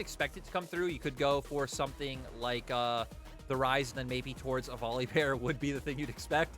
expect it to come through. You could go for something like the Ryze, and then maybe towards a volley bear would be the thing you'd expect.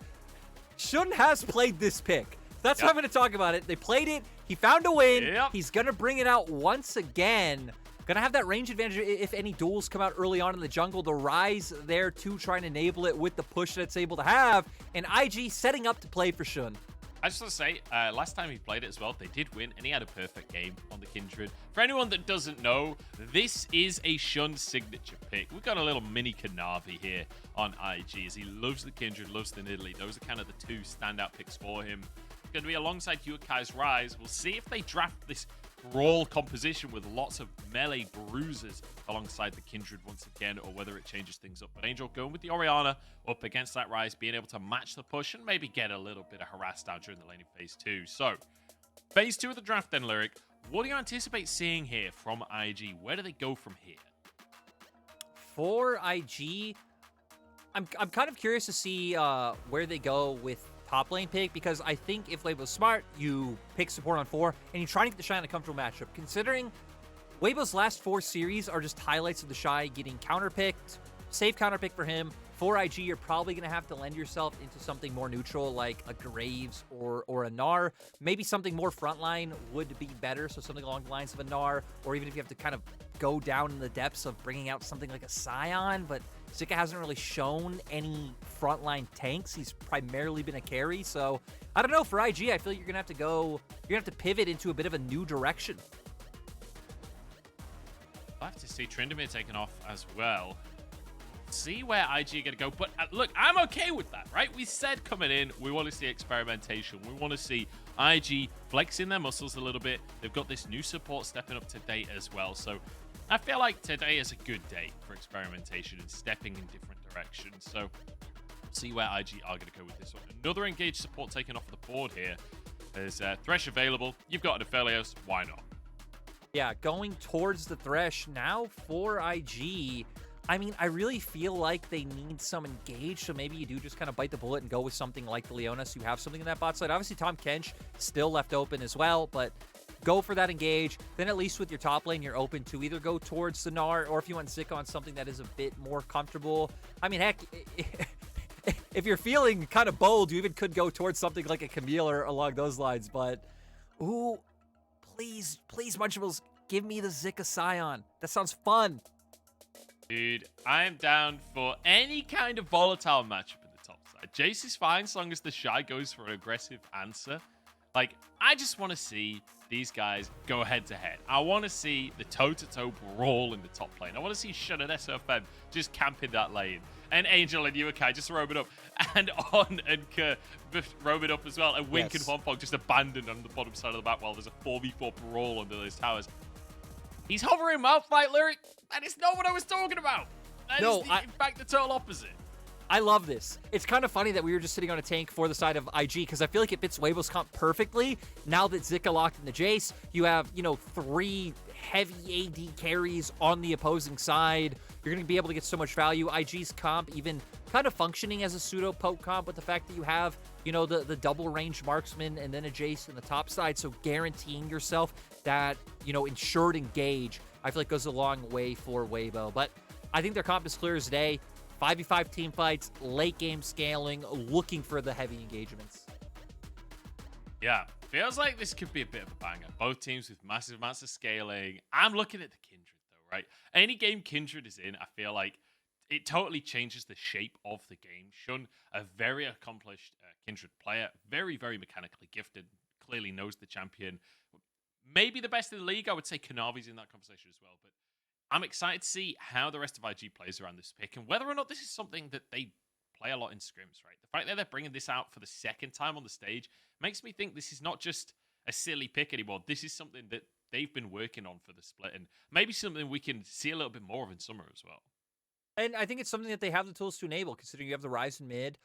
Shun has played this pick. That's why I'm going to talk about it. They played it. He found a win. He's going to bring it out once again. Going to have that range advantage if any duels come out early on in the jungle. The Ryze there too, trying to enable it with the push that it's able to have. And IG setting up to play for Shun. I just want to say, last time he played it as well, they did win, and he had a perfect game on the Kindred. For anyone that doesn't know, this is a Shun signature pick. We've got a little mini Kanavi here on IG, as he loves the Kindred, loves the Nidalee. Those are kind of the two standout picks for him. It's going to be alongside Yuekai's Ryze. We'll see if they draft this brawl composition with lots of melee bruisers alongside the Kindred once again, or whether it changes things up. But Angel going with the Orianna up against that Ryze, being able to match the push and maybe get a little bit of harass down during the laning phase 2. So, phase 2 of the draft then, Lyric. What do you anticipate seeing here from IG? Where do they go from here? For IG, I'm kind of curious to see where they go with top lane pick, because I think if Weibo's smart, you pick support on 4 and you try to get TheShy in a comfortable matchup. Considering Weibo's last 4 series are just highlights of TheShy getting counterpicked, safe counterpick for him. For IG, you're probably going to have to lend yourself into something more neutral like a Graves or a Gnar. Maybe something more frontline would be better, so something along the lines of a Gnar, or even if you have to kind of go down in the depths of bringing out something like a Sion, but Zika hasn't really shown any frontline tanks. He's primarily been a carry, so I don't know. For IG, I feel like you're gonna have to pivot into a bit of a new direction. I'll have to see Tryndamere taken off as well. See where IG are going to go. But look, I'm okay with that, right? We said coming in, we want to see experimentation. We want to see IG flexing their muscles a little bit. They've got this new support stepping up today as well. So I feel like today is a good day for experimentation and stepping in different directions. So see where IG are going to go with this one. Another engaged support taken off the board here. There's Thresh available. You've got an Aphelios. Why not? Yeah, going towards the Thresh now for IG. I mean, I really feel like they need some engage, so maybe you do just kind of bite the bullet and go with something like the Leona, so you have something in that bot side. Obviously, Tahm Kench still left open as well, but go for that engage. Then at least with your top lane, you're open to either go towards the Gnar, or if you want Zika on something that is a bit more comfortable. I mean, heck, if you're feeling kind of bold, you even could go towards something like a Camille or along those lines, but ooh, please, Munchables, give me the Zika Sion. That sounds fun. Dude, I'm down for any kind of volatile matchup in the top side. Jayce is fine as long as TheShy goes for an aggressive answer. Like, I just want to see these guys go head-to-head. I want to see the toe-to-toe brawl in the top lane. I want to see Shun and SofM just camping that lane. And Angel and Yuekai just roam it up. And On and Kerr roam it up as well. And Wink and Huanfeng just abandoned on the bottom side of the map while there's a 4v4 brawl under those towers. He's hovering mouthfight, Lyric. That is not what I was talking about. That is, in fact, the total opposite. I love this. It's kind of funny that we were just sitting on a tank for the side of IG, because I feel like it fits Weibo's comp perfectly. Now that Zika locked in the Jayce, you have, 3 heavy AD carries on the opposing side. You're going to be able to get so much value. IG's comp even kind of functioning as a pseudo poke comp with the fact that you have, the double range marksman and then a Jayce in the top side. So guaranteeing yourself that, ensured engage, I feel like goes a long way for Weibo. But I think their comp is clear as day. 5v5 team fights, late game scaling, looking for the heavy engagements. Yeah, feels like this could be a bit of a banger. Both teams with massive amounts of scaling. I'm looking at the Kindred though, right? Any game Kindred is in, I feel like it totally changes the shape of the game. Shun, a very accomplished Kindred player, very, very mechanically gifted, clearly knows the champion. Maybe the best in the league. I would say Kanavi's in that conversation as well, but I'm excited to see how the rest of IG plays around this pick and whether or not this is something that they play a lot in scrims, right? The fact that they're bringing this out for the second time on the stage makes me think this is not just a silly pick anymore. This is something that they've been working on for the split, and maybe something we can see a little bit more of in summer as well. And I think it's something that they have the tools to enable, considering you have the Ryze in mid,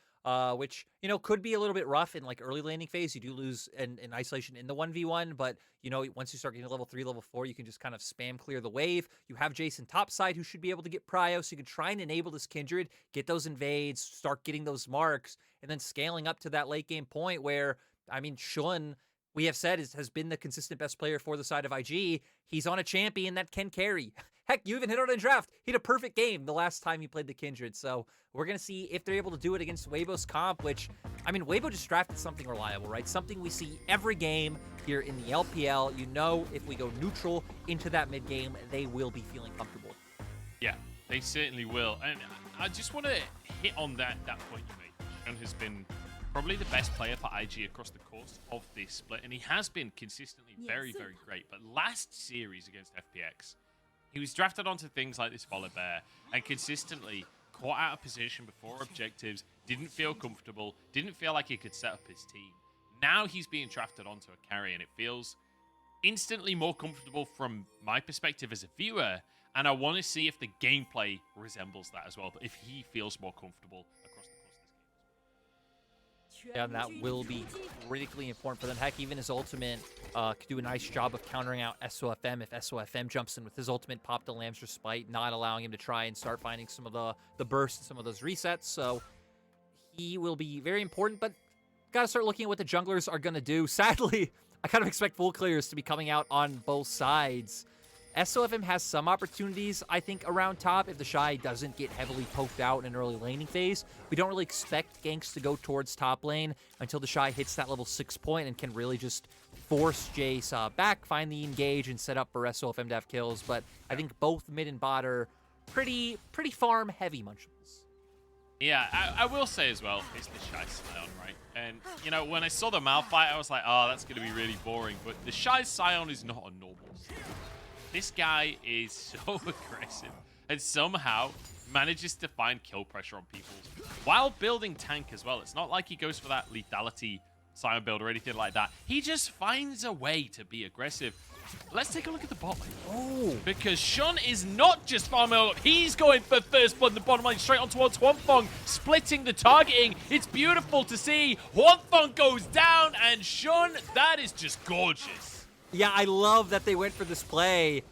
which, could be a little bit rough in like early laning phase. You do lose an isolation in the 1v1, but, once you start getting to level 3, level 4, you can just kind of spam clear the wave. You have Jason topside who should be able to get prio, so you can try and enable this Kindred, get those invades, start getting those marks, and then scaling up to that late game point where, I mean, Shun we have said has been the consistent best player for the side of IG. He's on a champion that can carry. Heck, you even hit on a draft. He had a perfect game the last time he played the Kindred. So we're going to see if they're able to do it against Weibo's comp, which, I mean, Weibo just drafted something reliable, right? Something we see every game here in the LPL. You know, if we go neutral into that mid game, they will be feeling comfortable. Yeah, they certainly will. And I just want to hit on that point you made. Sion has been probably the best player for IG across the course of this split, and he has been consistently very, very great. But last series against FPX, he was drafted onto things like this Volibear and consistently caught out of position before objectives, didn't feel comfortable, didn't feel like he could set up his team. Now he's being drafted onto a carry, and it feels instantly more comfortable from my perspective as a viewer, and I want to see if the gameplay resembles that as well, but if he feels more comfortable across the course of this game. Yeah, and that will be critically important for them. Heck, even his ultimate could do a nice job of countering out SofM if SofM jumps in with his ultimate, pop the Lamb's Respite, not allowing him to try and start finding some of the bursts and some of those resets. So he will be very important, but got to start looking at what the junglers are going to do. Sadly, I kind of expect full clears to be coming out on both sides. SofM has some opportunities, I think, around top if TheShy doesn't get heavily poked out in an early laning phase. We don't really expect ganks to go towards top lane until TheShy hits that level 6 point and can really just force Jayce back, find the engage, and set up for SofM to have kills. But I think both mid and bot are pretty farm heavy, Munchables. Yeah, I will say as well, it's TheShy Sion, right? And, you know, when I saw the Malphite, I was like, oh, that's going to be really boring. But TheShy Sion is not a normal Sion. This guy is so aggressive and somehow manages to find kill pressure on people while building tank as well. It's not like he goes for that lethality Sion build or anything like that. He just finds a way to be aggressive. Let's take a look at the bot lane. Oh. Because Sion is not just farming up. He's going for first blood in the bottom lane straight on towards Huanfeng, splitting the targeting. It's beautiful to see. Huanfeng goes down, and Sion, that is just gorgeous. Yeah, I love that they went for this play.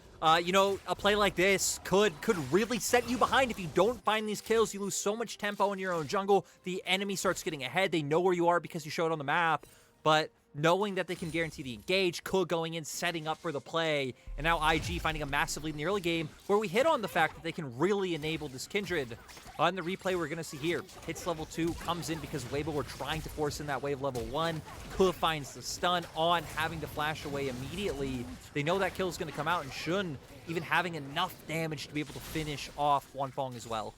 You know, a play like this could really set you behind. If you don't find these kills, you lose so much tempo in your own jungle. The enemy starts getting ahead. They know where you are because you show it on the map. But knowing that they can guarantee the engage, Kug going in, setting up for the play, and now IG finding a massive lead in the early game where we hit on the fact that they can really enable this Kindred. On the replay we're going to see here, hits level 2, comes in because Weibo were trying to force in that wave level 1. Kug finds the stun on, having to flash away immediately. They know that kill is going to come out, and Shun even having enough damage to be able to finish off Huanfeng as well.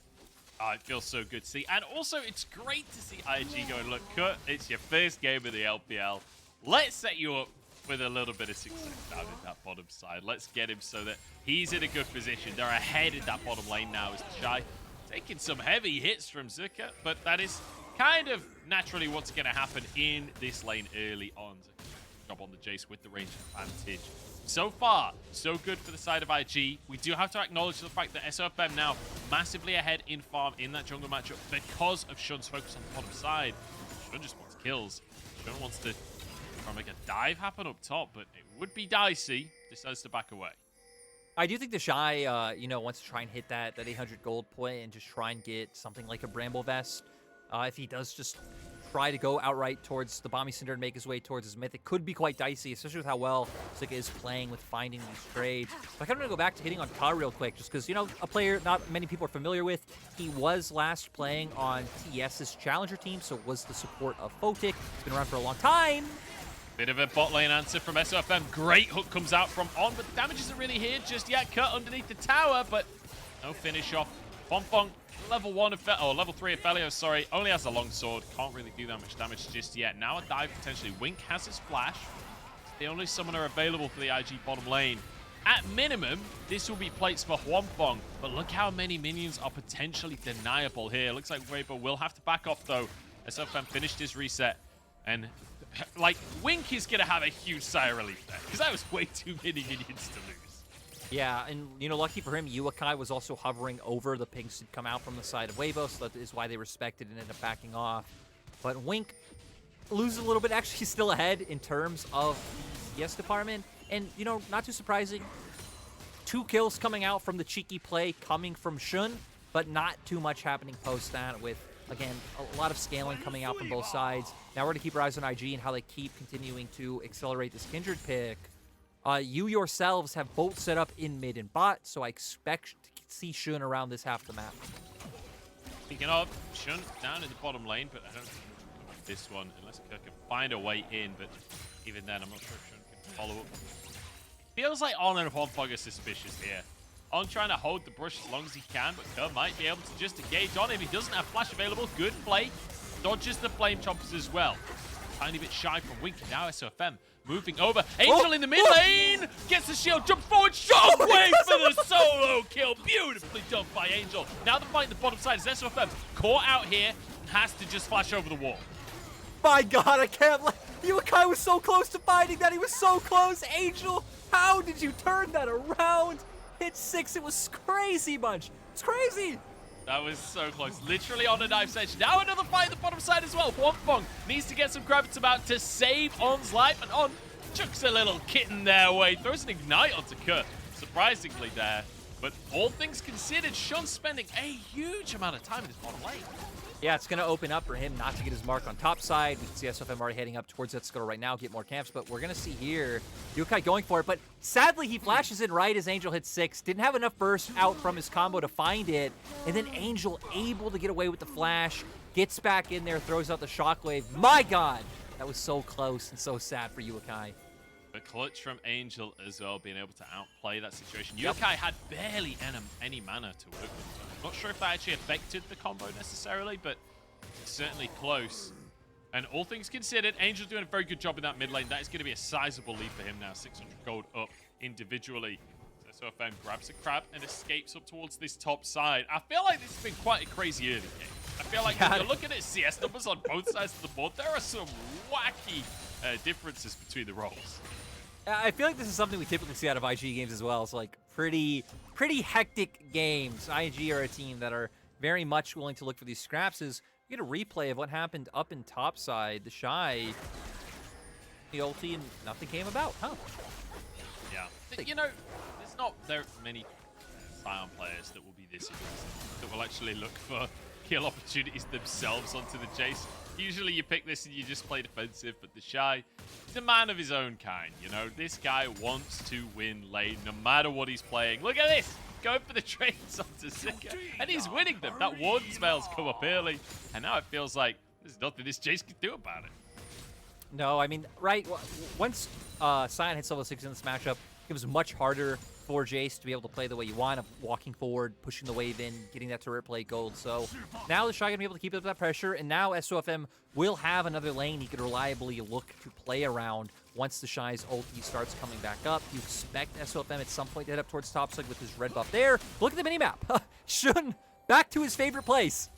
Oh, it feels so good to see. And also, it's great to see IG going, look, Kurt, it's your first game of the LPL. Let's set you up with a little bit of success down in that bottom side. Let's get him so that he's in a good position. They're ahead in that bottom lane now as TheShy taking some heavy hits from Zika, but that is kind of naturally what's going to happen in this lane early on. Zika job on the Jayce with the range advantage. So far, so good for the side of IG. We do have to acknowledge the fact that SofM now massively ahead in farm in that jungle matchup because of Shun's focus on the bottom side. Shun just wants kills. Shun wants to try and make a dive happen up top, but it would be dicey. Decides to back away. I do think TheShy, you know, wants to try and hit that 800 gold point and just try and get something like a Bramble Vest. If he does just try to go outright towards the Bomby Cinder and make his way towards his myth, it could be quite dicey, especially with how well Zika is playing with finding these trades. But I kind of want to go back to hitting on Ka real quick, just because, you know, a player not many people are familiar with. He was last playing on TS's Challenger team, so was the support of Photic. He's been around for a long time. Bit of a bot lane answer from SofM. Great hook comes out from On, but the damage isn't really here just yet. Cut underneath the tower, but no finish off. Huanfeng, level 1 of level 3 of Aphelios, sorry, only has a long sword. Can't really do that much damage just yet. Now a dive potentially. Wink has his flash. It's the only summoner available for the IG bottom lane. At minimum, this will be plates for Huanfeng, but look how many minions are potentially deniable here. Looks like Weibo will have to back off though. SofM finished his reset, and like, Wink is going to have a huge sigh of relief there, because that was way too many minions to lose. Yeah, and, you know, lucky for him, Yuekai was also hovering over the pinks that come out from the side of Weibo, so that is why they respected and ended up backing off. But Wink loses a little bit. Actually, he's still ahead in terms of the CS department. And, you know, not too surprising. 2 kills coming out from the cheeky play coming from Shun, but not too much happening post that with Again, a lot of scaling coming out from both sides. Now we're going to keep our eyes on IG and how they keep continuing to accelerate this Kindred pick. You yourselves have both set up in mid and bot, so I expect to see Shun around this half the map. Speaking of, Shun down in the bottom lane, but I don't think this one, unless Kirk can find a way in, but even then, I'm not sure if Shun can follow up. Feels like On and Huanfeng are suspicious here. On trying to hold the brush as long as he can, but Kerr might be able to just engage on him. He doesn't have flash available. Good play. Dodges the flame choppers as well. Tiny bit shy from Wink. Now SofM moving over. Angel in the mid lane. Gets the shield. Jump forward. Shockwave for the solo kill. Beautifully done by Angel. Now the fight in the bottom side is SofM. Caught out here and has to just flash over the wall. My God, I can't let... Yuekai was so close to finding that. He was so close. Angel, how did you turn that around? Hit 6, it was crazy much. It's crazy. That was so close. Literally on a knife's edge. Now another fight on the bottom side as well. Huanfeng needs to get some gravity about to save On's life. And On chucks a little kitten their way. Throws an ignite onto Kurt. Surprisingly there. But all things considered, Shun's spending a huge amount of time in his bottom lane. Yeah, it's going to open up for him not to get his mark on top side. We can see SofM already heading up towards that scuttle right now, get more camps, but we're going to see here Yuekai going for it, but sadly he flashes in right as Angel hits 6. Didn't have enough burst out from his combo to find it, and then Angel able to get away with the flash, gets back in there, throws out the shockwave. My God, that was so close and so sad for Yuekai. The clutch from Angel as well, being able to outplay that situation. Yuekai had barely any mana to work with. I'm not sure if that actually affected the combo necessarily, but certainly close. And all things considered, Angel's doing a very good job in that mid lane. That is going to be a sizable lead for him now. 600 gold up individually. So SofM grabs a crab and escapes up towards this top side. I feel like this has been quite a crazy early game. I feel like if you're looking at CS numbers on both sides of the board, there are some wacky differences between the roles. I feel like this is something we typically see out of IG games as well. It's like pretty hectic games. IG are a team that are very much willing to look for these scraps. Is you get a replay of what happened up in top side. TheShy, the ulti, and nothing came about, huh? Yeah. You know, there's not there many Sion players that will be this aggressive, that will actually look for kill opportunities themselves onto the Jayce. Usually you pick this and you just play defensive, but TheShy, he's a man of his own kind, you know? This guy wants to win lane no matter what he's playing. Look at this! Going for the trades onto Zika, and he's winning them. That warden spell's come up early, and now it feels like there's nothing this Jayce can do about it. No, I mean, right, once Sion hits level 6 in this matchup, it was much harder for Jayce to be able to play the way you want, of walking forward, pushing the wave in, getting that turret play gold. So now TheShy gonna be able to keep up that pressure, and now SofM will have another lane he could reliably look to play around once TheShy's ulti starts coming back up. You expect SofM at some point to head up towards top side with his red buff there. Look at the minimap. Shun back to his favorite place.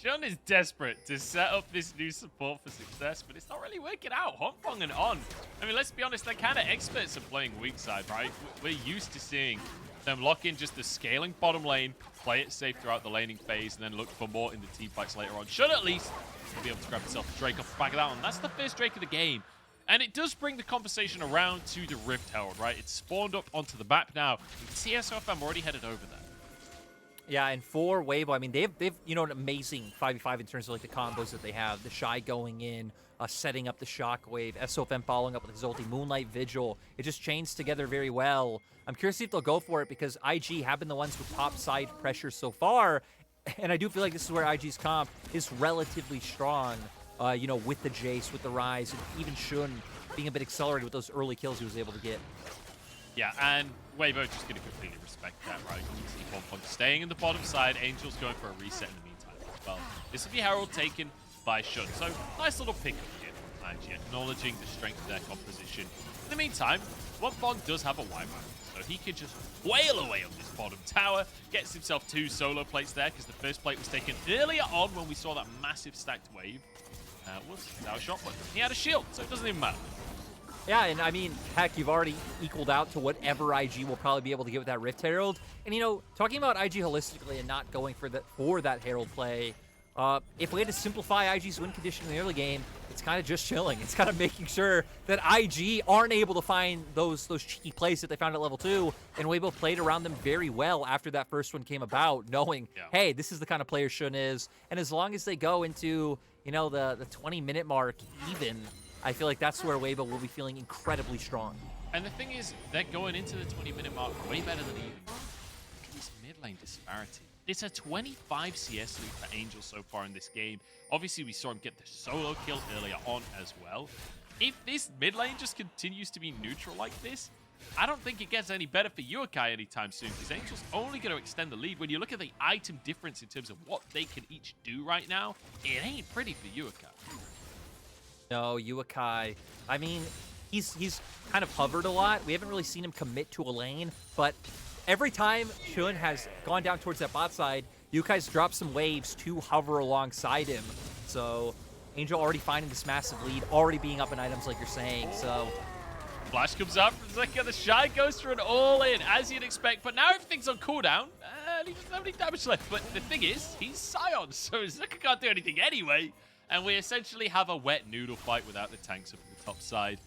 Shun is desperate to set up this new support for success, but it's not really working out. Huanfeng and On, I mean, let's be honest, they're kind of experts at playing weak side, right? We're used to seeing them lock in just the scaling bottom lane, play it safe throughout the laning phase, and then look for more in the team fights later on. Shun at least will be able to grab himself a Drake off the back of that one. That's the first Drake of the game. And it does bring the conversation around to the Rift Herald, right? It's spawned up onto the map now. TSOFM already headed over there. Yeah, and for Weibo, I mean, they've you know, an amazing 5v5 in terms of like the combos that they have. TheShy going in, setting up the shockwave, SofM following up with his ulti, Moonlight Vigil. It just chains together very well. I'm curious if they'll go for it because IG have been the ones with top side pressure so far, and I do feel like this is where IG's comp is relatively strong. You know, with the Jayce, with the Ryze, and even Shun being a bit accelerated with those early kills he was able to get. Yeah, and Weibo just going to completely respect that, right? You see Huanfeng staying in the bottom side. Angel's going for a reset in the meantime as well. This will be Herald taken by Shun. So, nice little pickup here from IG, acknowledging the strength of their composition. In the meantime, Huanfeng does have a Weibo, so he can just wail away on this bottom tower. Gets himself 2 solo plates there, because the first plate was taken earlier on when we saw that massive stacked wave. Was tower shot, but he had a shield, so it doesn't even matter. Yeah, and I mean, heck, you've already equaled out to whatever IG will probably be able to get with that Rift Herald. And, you know, talking about IG holistically and not going for that Herald play, if we had to simplify IG's win condition in the early game, it's kind of just chilling. It's kind of making sure that IG aren't able to find those cheeky plays that they found at level 2, and Weibo played around them very well after that first one came about, knowing, hey, this is the kind of player Shun is, and as long as they go into, you know, the 20-minute mark even, I feel like that's where Weibo will be feeling incredibly strong. And the thing is, they're going into the 20-minute mark way better than even. Look at this mid lane disparity. It's a 25 CS lead for Angel so far in this game. Obviously, we saw him get the solo kill earlier on as well. If this mid lane just continues to be neutral like this, I don't think it gets any better for Yuekai anytime soon, because Angel's only going to extend the lead. When you look at the item difference in terms of what they can each do right now, it ain't pretty for Yuekai. No, Yuekai, I mean, he's kind of hovered a lot. We haven't really seen him commit to a lane, but every time Shun has gone down towards that bot side, Yukai's dropped some waves to hover alongside him. So Angel already finding this massive lead, already being up in items like you're saying. So Flash comes up from Zika. TheShy goes for an all-in, as you'd expect. But now everything's on cooldown. He doesn't have any damage left. But the thing is, he's Sion, so Zika can't do anything anyway. And we essentially have a wet noodle fight without the tanks up on the top side.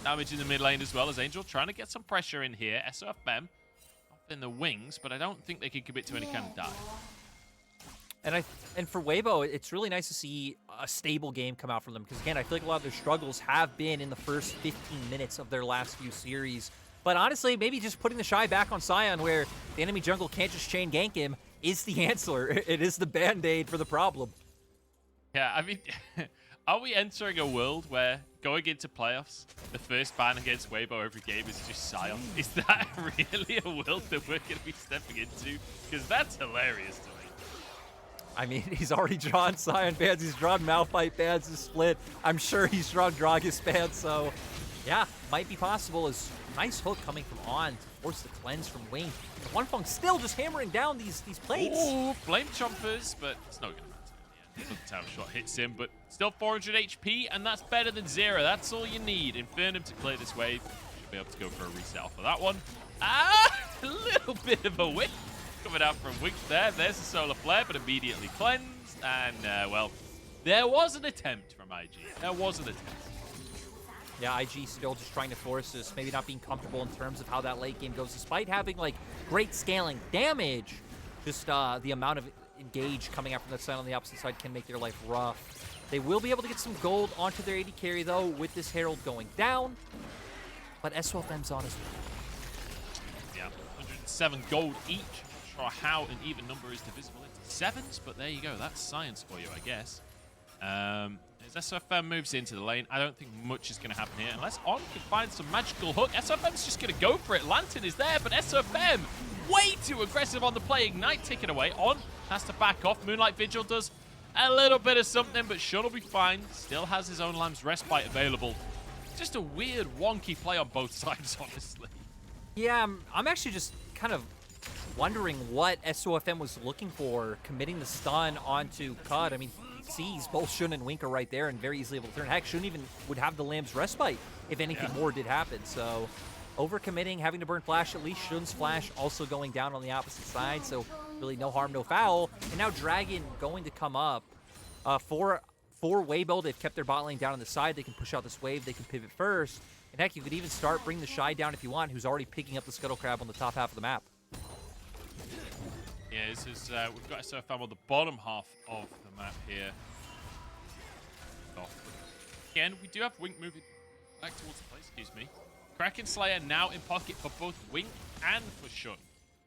Damage in the mid lane as well, as Angel trying to get some pressure in here. SofM off in the wings, but I don't think they can commit to any kind of dive. And for Weibo, it's really nice to see a stable game come out from them, because again, I feel like a lot of their struggles have been in the first 15 minutes of their last few series. But honestly, maybe just putting TheShy back on Sion, where the enemy jungle can't just chain gank him, is the answer. It is the band-aid for the problem. Yeah, I mean, are we entering a world where going into playoffs, the first ban against Weibo every game is just Sion? Is that really a world that we're going to be stepping into? Because that's hilarious to me. I mean, he's already drawn Sion bans, he's drawn Malphite bans, his split. I'm sure he's drawn Gragas bans, so yeah, might be possible. As nice hook coming from On to force the cleanse from Wing. Huanfeng still just hammering down these plates. Ooh, flame chompers, but it's not going to matter. The tower shot hits him, but still 400 HP, and that's better than 0. That's all you need. Infernum to clear this wave. Should be able to go for a reset off of that one. Ah, a little bit of a whip coming out from Wix there. There's the solar flare, but immediately cleansed. And, well, there was an attempt from IG. There was an attempt. Yeah, IG still just trying to force this, maybe not being comfortable in terms of how that late game goes, despite having, like, great scaling damage. Just the amount of engage coming out from that side on the opposite side can make their life rough. They will be able to get some gold onto their AD carry, though, with this Herald going down. But SofM's on as well. Yeah, 107 gold each. Not sure how an even number is divisible into 7s, but there you go. That's science for you, I guess. As SofM moves into the lane, I don't think much is going to happen here. Unless On can find some magical hook. SofM's just going to go for it. Lantern is there, but SofM way too aggressive on the play. Ignite taken away. On has to back off. Moonlight Vigil does a little bit of something, but Shun will be fine. Still has his own Lamb's Respite available. Just a weird, wonky play on both sides, honestly. Yeah, I'm actually just kind of wondering what SofM was looking for, committing the stun onto Cud. I mean, he sees both Shun and Wink are right there and very easily able to turn. Heck, Shun even would have the Lamb's Respite if anything more did happen. So overcommitting, having to burn Flash, at least Shun's Flash also going down on the opposite side. So really no harm, no foul. And now Dragon going to come up for Weibo. They've kept their bot lane down on the side. They can push out this wave. They can pivot first. And heck, you could even start bring TheShy down if you want, who's already picking up the Scuttle Crab on the top half of the map. Yeah, this is, we've got SofM on the bottom half of the map here. Again, we do have Wink moving back towards the play, excuse me. Kraken Slayer now in pocket for both Wink and for Shun.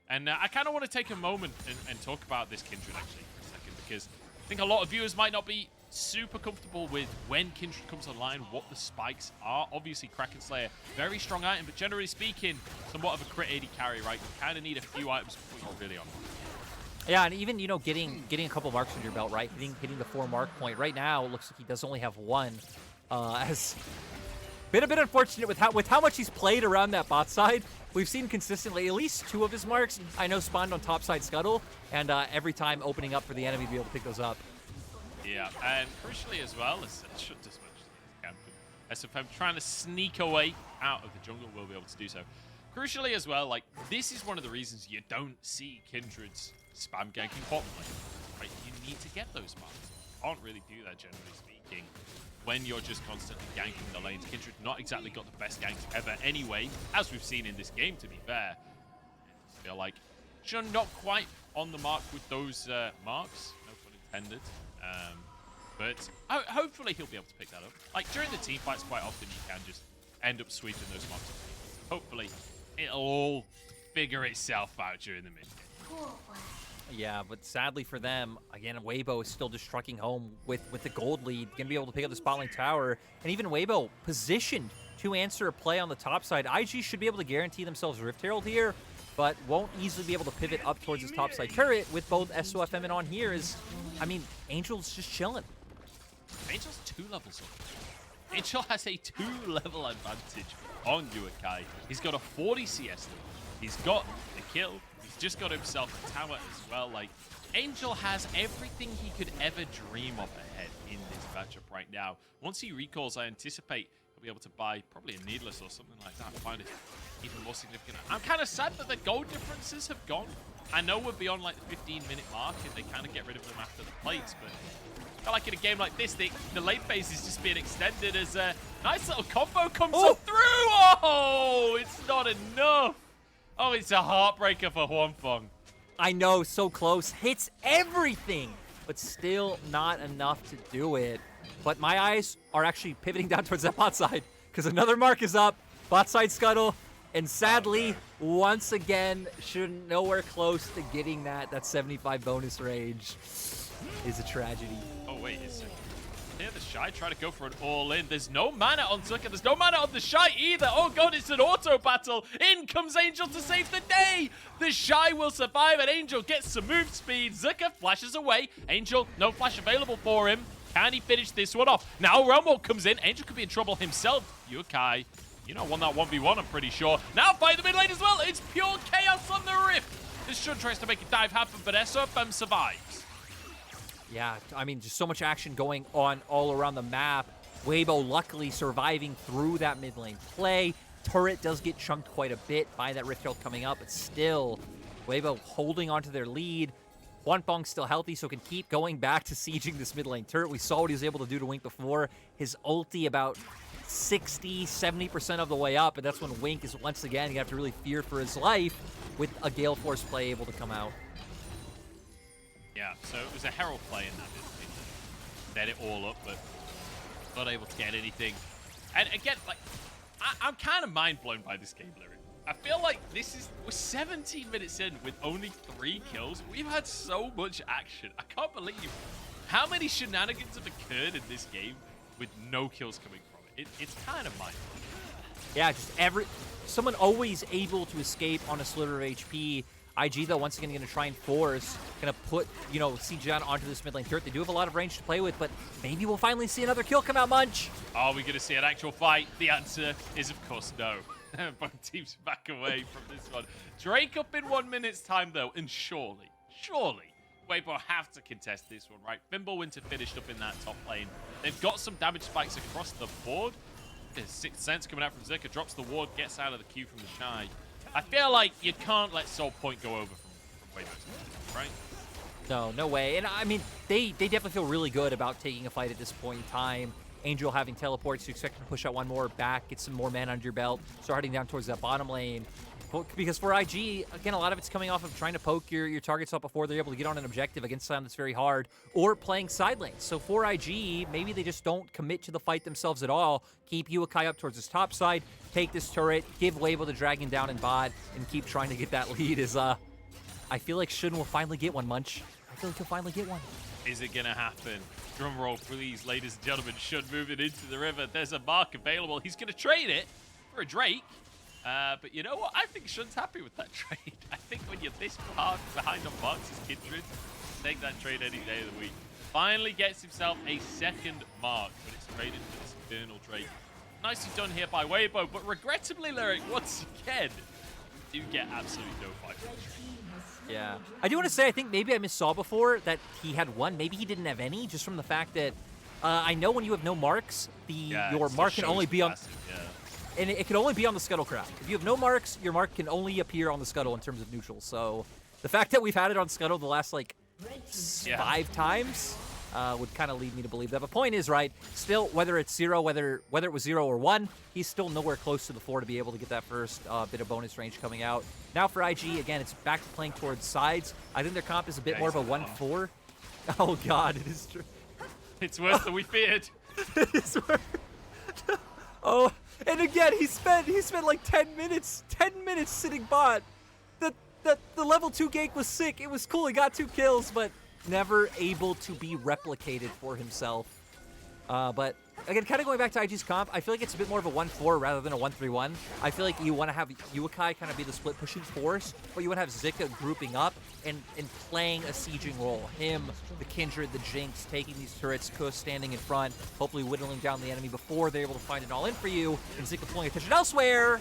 And I kind of want to take a moment and talk about this Kindred actually for a second, because I think a lot of viewers might not be super comfortable with when Kindred comes online, what the spikes are. Obviously, Kraken Slayer, very strong item, but generally speaking, somewhat of a crit AD carry, right? You kind of need a few items before you're really on. Yeah, and even, you know, getting a couple marks under your belt, right? Hitting the 4 mark point. Right now, it looks like he does only have 1. As been a bit unfortunate with how much he's played around that bot side. We've seen consistently at least 2 of his marks, I know, spawned on top side Scuttle, and every time opening up for the enemy to be able to pick those up. Yeah, and crucially as well, as I should just mention this camp, SofM trying to sneak away out of the jungle will be able to do so. Crucially as well, like, this is one of the reasons you don't see Kindred's spam ganking bottom lane, right? You need to get those marks. You can't really do that, generally speaking. when you're just constantly ganking the lanes. Kindred not exactly got the best ganks ever anyway, as we've seen in this game, to be fair. I feel like Sion not quite on the mark with those marks, no pun intended. But hopefully he'll be able to pick that up. Like, during the team fights, quite often you can just end up sweeping those marks. Hopefully it'll all figure itself out during the mid-game. Yeah, but sadly for them, again, Weibo is still just trucking home with the gold lead. Going to be able to pick up the spot lane tower. And even Weibo positioned to answer a play on the top side. IG should be able to guarantee themselves Rift Herald here, but won't easily be able to pivot up towards his top side turret with both SofM and on here is, I mean, Angel's just chilling. Angel's 2 levels up. Angel has a 2-level advantage on Yuekai. He's got a 40 CS lead. He's got the kill. He's just got himself a tower as well. Like, Angel has everything he could ever dream of ahead in this matchup right now. Once he recalls, I anticipate he'll be able to buy probably a Needless or something like that. Find it even more significant. I'm kind of sad that the gold differences have gone. I know we're beyond like the 15-minute mark and they kind of get rid of them after the plates, but I feel like in a game like this, the late phase is just being extended as a nice little combo comes up through. Oh, it's not enough. Oh, it's a heartbreaker for Huanfeng. I know, so close. Hits everything, but still not enough to do it. But my eyes are actually pivoting down towards that bot side because another mark is up. Bot side scuttle. And sadly, once again, shouldn't nowhere close to getting that 75 bonus range. Is a tragedy. Oh, wait a second. Here, TheShy trying to go for an all-in. There's no mana on Zika. There's no mana on TheShy either. Oh, God, it's an auto battle. In comes Angel to save the day. TheShy will survive, and Angel gets some move speed. Zika flashes away. Angel, no flash available for him. Can he finish this one off? Now Rumble comes in. Angel could be in trouble himself. Yuekai, you know, won that 1v1, I'm pretty sure. Now fight the mid lane as well. It's pure chaos on the Rift. This should tries to make a dive happen, but SofM survives. Yeah, I mean, just so much action going on all around the map. Weibo luckily surviving through that mid lane play. Turret does get chunked quite a bit by that Rift Herald coming up, but still, Weibo holding onto their lead. Huanfeng still healthy, so can keep going back to sieging this mid lane turret. We saw what he was able to do to Wink before. His ulti about 60, 70% of the way up, and that's when Wink is once again, you have to really fear for his life with a Gale Force play able to come out. Yeah, so it was a Herald play in that mid lane. Set it all up, but not able to get anything. And again, like, I'm kind of mind blown by this game, Lyric. I feel like we're 17 minutes in with only 3 kills. We've had so much action. I can't believe how many shenanigans have occurred in this game with no kills coming from it. It's kind of mind blowing. Yeah, just someone always able to escape on a sliver of HP. IG, though, once again, going to try and force, going to put, you know, Siege down onto this mid lane turret. They do have a lot of range to play with, but maybe we'll finally see another kill come out, Munch. Are we going to see an actual fight? The answer is, of course, no. Both teams back away from this one. Drake up in 1 minute's time, though, and surely, Weibo have to contest this one, right? Fimbulwinter finished up in that top lane. They've got some damage spikes across the board. There's Sixth Sense coming out from Zika, drops the ward, gets out of the queue from TheShy. I feel like you can't let Soul Point go over from Weibo, right? No way. And I mean, they definitely feel really good about taking a fight at this point in time. Angel having teleports, you expect him to push out one more back, get some more mana under your belt, start heading down towards that bottom lane. Because for IG, again, a lot of it's coming off of trying to poke your targets up before they're able to get on an objective against someone that's very hard, or playing side lanes. So for IG, maybe they just don't commit to the fight themselves at all. Keep Yuekai up towards his top side, take this turret, give Weibo the dragon down in bot, and keep trying to get that lead. I feel like Shun will finally get one, Munch. I feel like he'll finally get one. Is it going to happen? Drum roll, please, ladies and gentlemen. Shun moving into the river. There's a mark available. He's going to trade it for a Drake. But you know what? I think Shun's happy with that trade. I think when you're this far behind on marks as Kindred, take that trade any day of the week. Finally gets himself a second mark, but it's traded for this Infernal Drake. Nicely done here by Weibo, but regrettably, Lyric, once again, do get absolutely no fight. Yeah. I do want to say, I think maybe I missaw before that he had one. Maybe he didn't have any, just from the fact that I know when you have no marks, your mark can only be on... And it can only be on the Scuttlecraft. If you have no marks, your mark can only appear on the Scuttle in terms of neutral. So the fact that we've had it on Scuttle the last, like, 5 times, would kind of lead me to believe that. But point is, right, still, whether it's 0, whether it was 0 or 1, he's still nowhere close to the 4 to be able to get that first bit of bonus range coming out. Now for IG, again, it's back to playing towards sides. I think their comp is a bit more of a 1-4. Oh, God, it is true. It's worse than we feared. It is worse. Oh, and again, he spent like 10 minutes sitting bot. The level 2 gank was sick. It was cool. He got 2 kills, but never able to be replicated for himself. But again, kind of going back to IG's comp, I feel like it's a bit more of a 1-4 rather than a 1-3-1. I feel like you want to have Yuekai kind of be the split pushing force, but you want to have Zika grouping up and playing a sieging role. Him, the Kindred, the Jinx, taking these turrets, Kuss standing in front, hopefully whittling down the enemy before they're able to find an all-in for you, and Zika pulling attention elsewhere.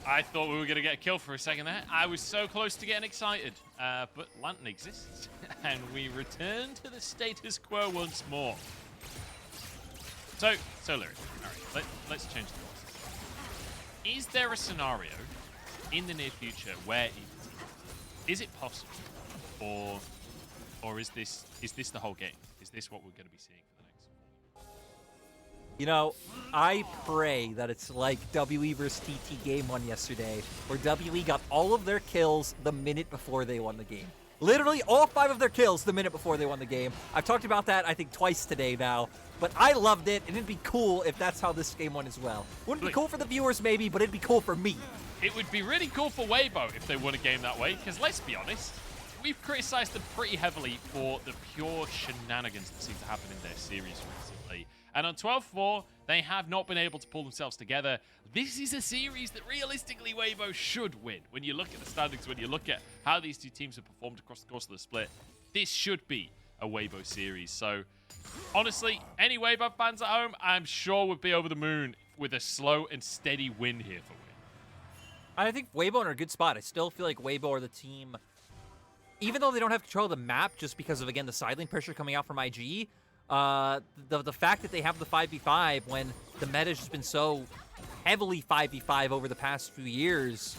I thought we were going to get a kill for a second there. I was so close to getting excited. But Lantern exists, and we return to the status quo once more. So Lyric, all right, let's change the course. Is there a scenario in the near future where is it possible, or is this the whole game? Is this what we're going to be seeing for the next? You know, I pray that it's like WE versus TT game 1 yesterday, where WE got all of their kills the minute before they won the game. Literally all 5 of their kills the minute before they won the game. I've talked about that, I think, twice today now. But I loved it, and it'd be cool if that's how this game went as well. Wouldn't be cool for the viewers, maybe, but it'd be cool for me. It would be really cool for Weibo if they won a game that way, because let's be honest, we've criticized them pretty heavily for the pure shenanigans that seem to happen in their series recently. And on 12-4, they have not been able to pull themselves together. This is a series that realistically Weibo should win. When you look at the standings, when you look at how these two teams have performed across the course of the split, this should be a Weibo series. So, honestly, any Weibo fans at home, I'm sure would be over the moon with a slow and steady win here for Win. I think Weibo are in a good spot. I still feel like Weibo are the team, even though they don't have control of the map just because of, again, the side lane pressure coming out from IG, the fact that they have the 5v5 when the meta has just been so heavily 5v5 over the past few years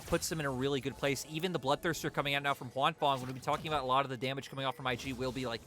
puts them in a really good place. Even the Bloodthirster coming out now from Huanfeng, when we'll be talking about a lot of the damage coming off from IG will be like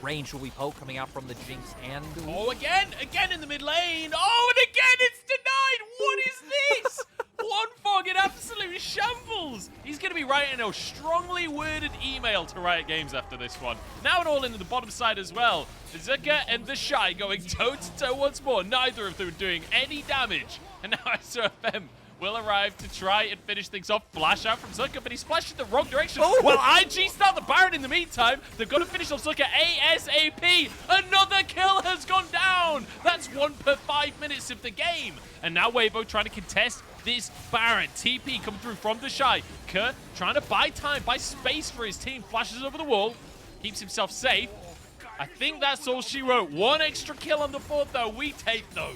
range, will be poke coming out from the Jinx and... Oh, again in the mid lane. Oh, and again it's denied. What is this? Huanfeng in absolute shambles. He's going to be writing a strongly worded email to Riot Games after this one. Now an all-in to the bottom side as well. Zika and TheShy going toe-to-toe once more. Neither of them doing any damage. And now SofM will arrive to try and finish things off. Flash out from Zika, but he splashed in the wrong direction. Oh. Well, IG start the Baron in the meantime. They've got to finish off Zika ASAP. Another kill has gone down. That's 1 per 5 minutes of the game. And now Weibo trying to contest this Baron. TP coming through from TheShy. Kerr trying to buy time, buy space for his team. Flashes over the wall. Keeps himself safe. I think that's all she wrote. 1 extra kill on the board, though. We take those.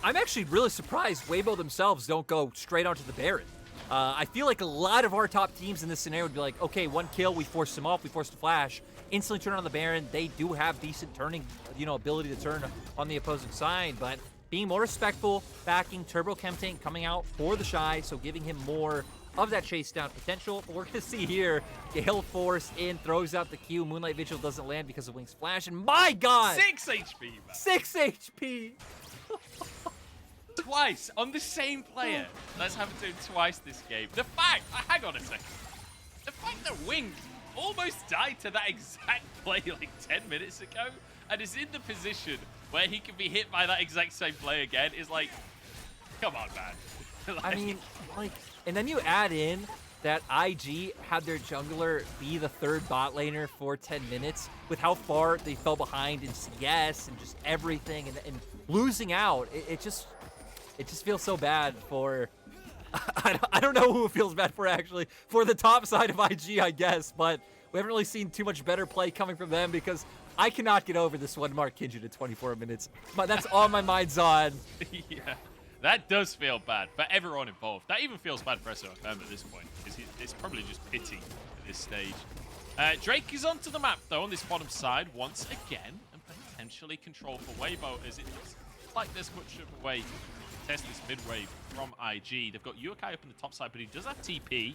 I'm actually really surprised Weibo themselves don't go straight onto the Baron. I feel like a lot of our top teams in this scenario would be like, okay, 1 kill, we forced him off, we forced a flash, instantly turn on the Baron. They do have decent turning, ability to turn on the opposing side, but being more respectful, backing Turbo Chem Tank coming out for TheShy, so giving him more of that chase down potential. But we're going to see here, Gale Force in, throws out the Q, Moonlight Vigil doesn't land because of Wings Flash, and my God! 6 HP, man. 6 HP! Twice on the same player. Let's have it do twice this game. The fact, hang on a second. The fact that Wings almost died to that exact play like 10 minutes ago and is in the position where he can be hit by that exact same play again is like, come on, man. I mean, and then you add in that IG had their jungler be the 3rd bot laner for 10 minutes with how far they fell behind in CS and just everything and losing out. It just feels so bad for, I don't know who it feels bad for actually, for the top side of IG, I guess, but we haven't really seen too much better play coming from them because I cannot get over this 1 Mark Kindred at 24 minutes. But that's all my mind's on. Yeah, that does feel bad for everyone involved. That even feels bad for SofM at this point. It's probably just pity at this stage. Drake is onto the map though on this bottom side once again and potentially control for Weibo as it looks like there's much of a way to test this mid wave from IG. They've got Yuekai up in the top side, but he does have TP.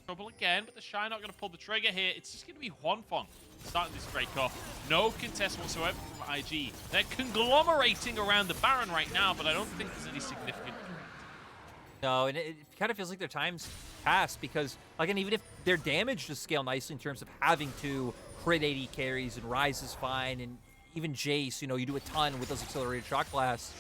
Trouble again, but TheShy not going to pull the trigger here. It's just going to be Huanfeng starting this break off. No contest whatsoever from IG. They're conglomerating around the Baron right now, but I don't think there's any significant threat. No, and it kind of feels like their time's passed because, again, even if their damage does scale nicely in terms of having to crit 80 carries and Ryze is fine, and even Jayce, you know, you do a ton with those accelerated shock blasts,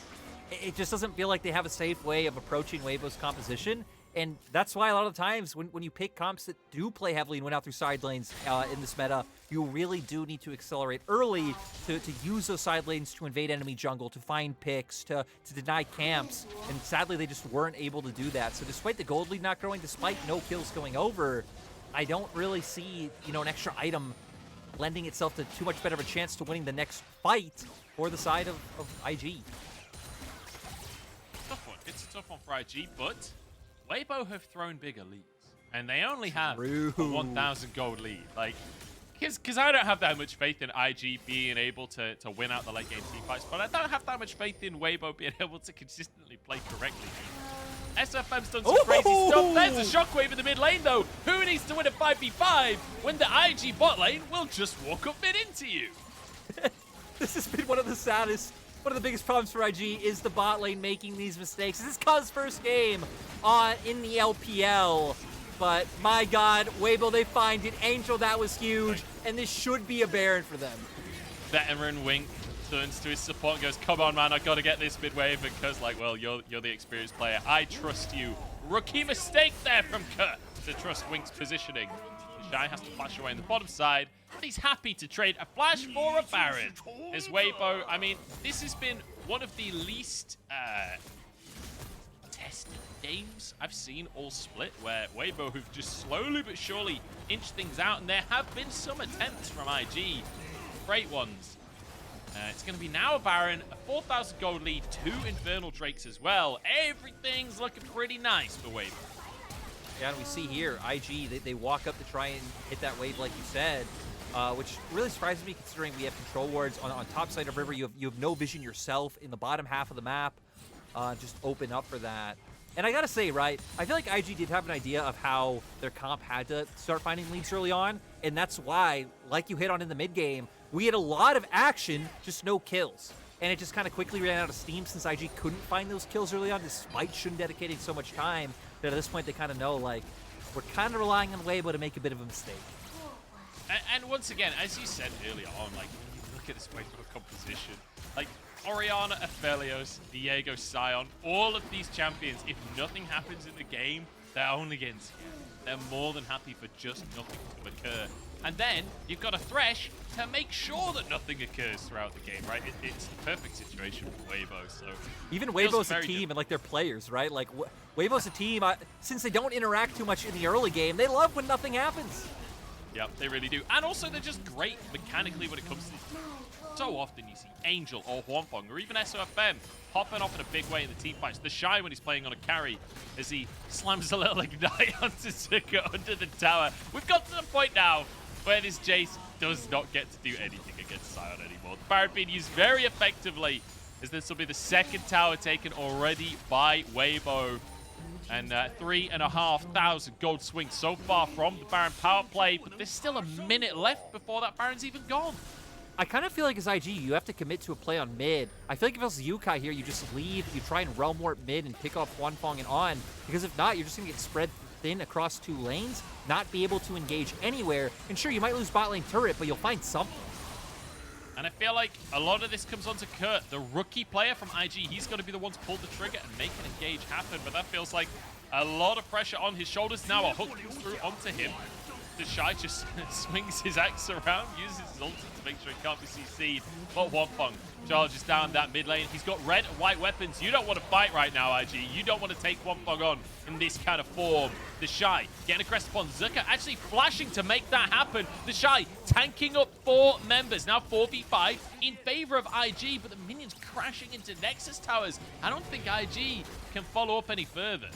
it just doesn't feel like they have a safe way of approaching Weibo's composition. And that's why a lot of times when you pick comps that do play heavily and win out through side lanes in this meta, you really do need to accelerate early to use those side lanes to invade enemy jungle, to find picks, to deny camps. And sadly, they just weren't able to do that. So despite the gold lead not growing, despite no kills going over, I don't really see, you know, an extra item lending itself to too much better of a chance to winning the next fight for the side of IG. Tough one. It's a tough one for IG, but Weibo have thrown bigger leads, and they only have a 1,000 gold lead. Like, because I don't have that much faith in IG being able to win out the late game team fights, but I don't have that much faith in Weibo being able to consistently play correctly. SofM's done some crazy stuff. There's a shockwave in the mid lane, though. Who needs to win a 5v5 when the IG bot lane will just walk up mid into you? This has been one of the saddest, one of the biggest problems for IG is the bot lane making these mistakes. This is Cuz' first game in the LPL, but my God, Weibo, they find it. Angel, that was huge, and this should be a Baron for them. Veteran Wink turns to his support and goes, come on, man, I gotta get this mid wave, because, like, well, you're the experienced player. I trust you. Rookie mistake there from Kurt to trust Wink's positioning. TheShy has to flash away on the bottom side, but he's happy to trade a flash for a Baron. As Weibo, I mean, this has been one of the least tested games I've seen all split, where Weibo have just slowly but surely inched things out, and there have been some attempts from IG. Great ones. It's going to be now a Baron, a 4,000 gold lead, 2 Infernal Drakes as well. Everything's looking pretty nice for Weibo. Yeah, and we see here, IG, they walk up to try and hit that wave like you said, which really surprises me considering we have control wards on top side of river. You have no vision yourself in the bottom half of the map. Just open up for that. And I gotta say, right, I feel like IG did have an idea of how their comp had to start finding leads early on, and that's why, like you hit on in the mid game, we had a lot of action, just no kills. And it just kind of quickly ran out of steam since IG couldn't find those kills early on, despite Shun dedicating so much time, that at this point they kind of know, like, we're kind of relying on Weibo to make a bit of a mistake. And once again, as you said earlier on, like, when you look at this Weibo composition, like, Orianna, Aphelios, Viego, Sion, all of these champions, if nothing happens in the game, they're only getting scared. They're more than happy for just nothing to occur. And then you've got a Thresh to make sure that nothing occurs throughout the game, right? It's the perfect situation for Weibo. So even Weibo's a team and like their players, right? Like Weibo's a team. Since they don't interact too much in the early game, they love when nothing happens. Yep, they really do. And also they're just great mechanically when it comes to this. So often you see Angel or Huanfeng or even SofM hopping off in a big way in the team fights. TheShy when he's playing on a carry as he slams a little ignite onto Zika under the tower. We've got to the point now where this Jayce does not get to do anything against Sion anymore. The Baron being used very effectively, as this will be the second tower taken already by Weibo. And 3,500 gold swing so far from the Baron power play, but there's still a minute left before that Baron's even gone. I kind of feel like as IG, you have to commit to a play on mid. I feel like if it was Yuekai here, you just leave, you try and realm warp mid and pick off Huanfeng and on, because if not, you're just going to get spread thin across 2 lanes, not be able to engage anywhere, and sure, you might lose bot lane turret, but you'll find something. And I feel like a lot of this comes onto Kurt, the rookie player from IG. He's going to be the one to pull the trigger and make an engage happen, but that feels like a lot of pressure on his shoulders. Now a hook comes through onto him. TheShy just swings his axe around, uses his ulti to make sure he can't be CC'd. But Huanfeng charges down that mid lane. He's got red and white weapons. You don't want to fight right now, IG. You don't want to take Huanfeng on in this kind of form. TheShy getting a crest upon Zika, actually flashing to make that happen. TheShy tanking up 4 members. Now 4v5 in favor of IG, but the minions crashing into Nexus towers. I don't think IG can follow up any further.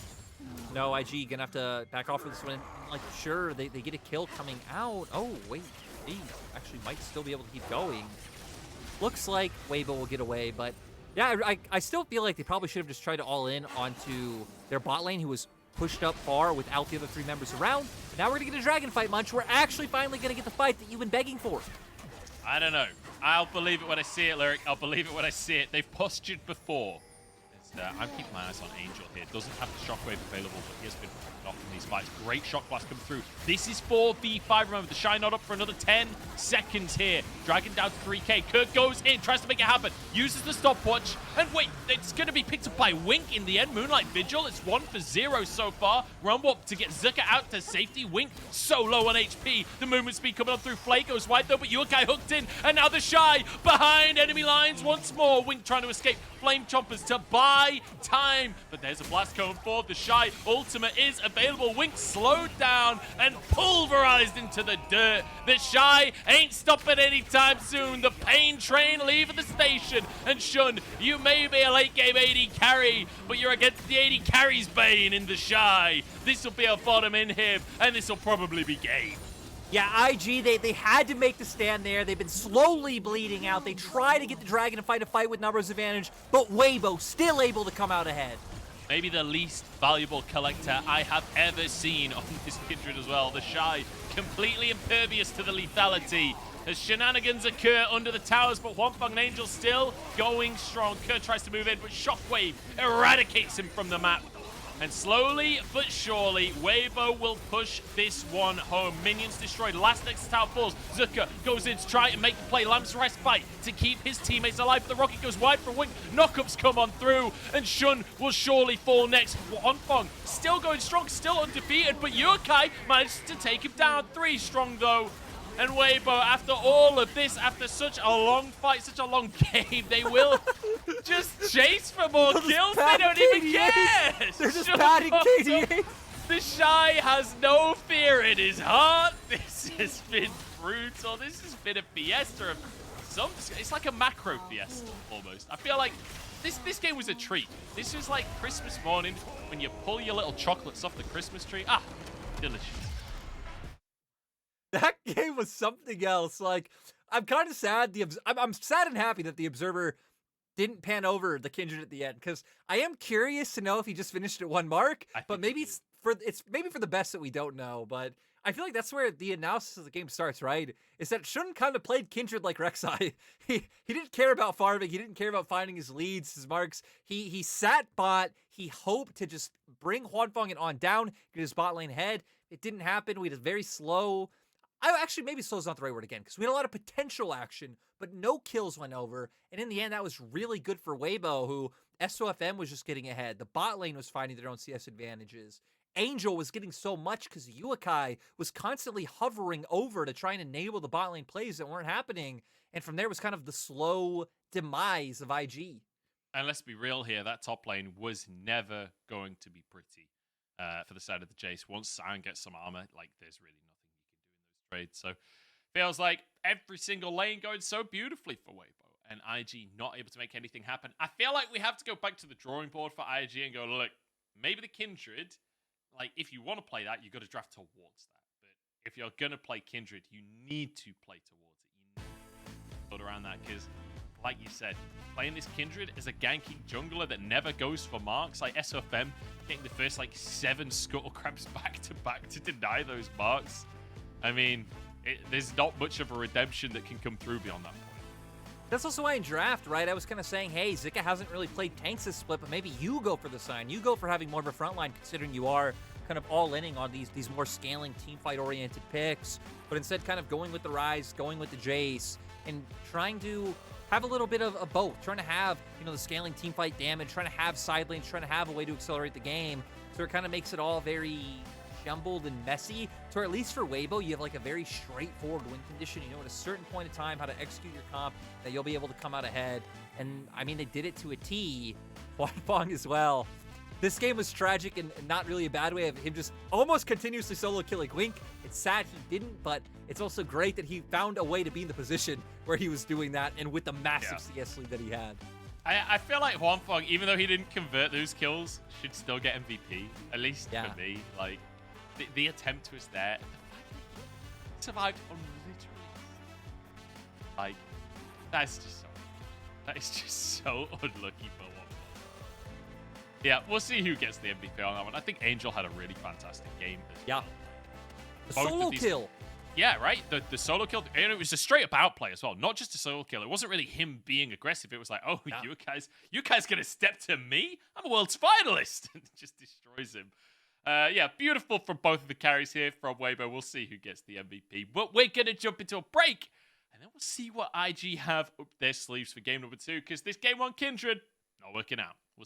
No, IG gonna have to back off for this one. Like, sure, they get a kill coming out. Oh, wait, they actually might still be able to keep going. Looks like Weibo will get away, but yeah, I still feel like they probably should have just tried to all in onto their bot lane, who was pushed up far without the other 3 members around. But now we're going to get a dragon fight, Munch. We're actually finally going to get the fight that you've been begging for. I don't know. I'll believe it when I see it, Lyric. I'll believe it when I see it. They've postured before. I'm keeping my eyes on Angel here. Doesn't have the shockwave available, but he has been picked off in these fights. Great shock blast come through. This is 4v5. Remember, TheShy not up for another 10 seconds here. Dragon down to 3k. Kirk goes in, tries to make it happen. Uses the stopwatch. And wait, it's going to be picked up by Wink in the end. Moonlight Vigil. It's 1 for 0 so far. Rumble up to get Zika out to safety. Wink so low on HP. The movement speed coming up through. Flay goes wide though, but Yuekai hooked in. And now TheShy behind enemy lines once more. Wink trying to escape. Flame Chompers to buy time. But there's a blast going forward. TheShy ultimate is available. Wink slowed down and pulverized into the dirt. TheShy ain't stopping anytime soon. The pain train leaving the station. And Shun, you may be a late game AD carry, but you're against the AD carry's bane in TheShy. This will be a bottom in him, and this will probably be game. Yeah, IG, they had to make the stand there. They've been slowly bleeding out. They try to get the Dragon to fight a fight with numbers advantage, but Weibo still able to come out ahead. Maybe the least valuable collector I have ever seen on this Kindred as well. TheShy completely impervious to the lethality as shenanigans occur under the towers, but Huanfeng and Angel still going strong. Kerr tries to move in, but Shockwave eradicates him from the map. And slowly but surely, Weibo will push this one home. Minions destroyed. Last next tower falls. Zika goes in to try and make the play. Lamb's respite to keep his teammates alive. But the rocket goes wide for Wink. Knockups come on through. And Shun will surely fall next. Huanfeng still going strong, still undefeated. But Yuekai manages to take him down. 3 strong though. And Weibo, after all of this, after such a long fight, such a long game, they will just chase for more kills. They don't even care. They're just padding KDA. TheShy has no fear in his heart. This has been brutal. This has been a fiesta of some. It's like a macro fiesta almost. I feel like this game was a treat. This was like Christmas morning when you pull your little chocolates off the Christmas tree. Ah, delicious. That game was something else. Like, I'm kind of sad. I'm sad and happy that the Observer didn't pan over the Kindred at the end, because I am curious to know if he just finished at 1 mark. But maybe it's maybe for the best that we don't know. But I feel like that's where the analysis of the game starts, right? Is that Shun kind of played Kindred like Rek'Sai. He didn't care about farming. He didn't care about finding his leads, his marks. He sat bot. He hoped to just bring Huanfeng on down, get his bot lane ahead. It didn't happen. We had a very slow. Actually, maybe slow is not the right word again, because we had a lot of potential action, but no kills went over. And in the end, that was really good for Weibo, who SofM was just getting ahead. The bot lane was finding their own CS advantages. Angel was getting so much because Yuekai was constantly hovering over to try and enable the bot lane plays that weren't happening. And from there was kind of the slow demise of IG. And let's be real here, that top lane was never going to be pretty for the side of the Jayce. Once Sion gets some armor, like, there's really trade. So feels like every single lane going so beautifully for Weibo, and IG not able to make anything happen. I feel like we have to go back to the drawing board for IG and go, look, maybe the Kindred, like, if you want to play that, you got to draft towards that. But if you're going to play Kindred, you need to play towards it. You need to build around that, because like you said, playing this Kindred as a ganking jungler that never goes for marks, like SofM getting the first like 7 scuttle crabs back to back to deny those marks. I mean, there's not much of a redemption that can come through beyond that point. That's also why in draft, right, I was kind of saying, hey, Zika hasn't really played tanks this split, but maybe you go for the sign. You go for having more of a front line, considering you are kind of all-inning on these more scaling, teamfight-oriented picks, but instead kind of going with the Ryze, going with the Jayce, and trying to have a little bit of both. Trying to have, the scaling teamfight damage, trying to have side lanes, trying to have a way to accelerate the game, so it kind of makes it all very jumbled and messy, so at least for Weibo, you have like a very straightforward win condition. You know at a certain point in time how to execute your comp, that you'll be able to come out ahead. And I mean, they did it to a T. Huanfeng as well. This game was tragic and not really a bad way of him just almost continuously solo killing Wink. It's sad he didn't, but it's also great that he found a way to be in the position where he was doing that, and with the massive CS lead that he had. I feel like Huanfeng, even though he didn't convert those kills, should still get MVP, at least for me. Like, the attempt was there. He survived on literally. Like, that is just so unlucky for Yeah, we'll see who gets the MVP on that one. I think Angel had a really fantastic game. Yeah. The Both solo kill. Yeah, right? The solo kill, and it was a straight-up outplay as well, not just a solo kill. It wasn't really him being aggressive. It was like, oh, Yeah. you guys going to step to me? I'm a world's finalist. And just destroys him. Yeah, beautiful from both of the carries here from Weibo. We'll see who gets the MVP. But we're going to jump into a break, and then we'll see what IG have up their sleeves for game number 2, because this game 1 Kindred, not working out.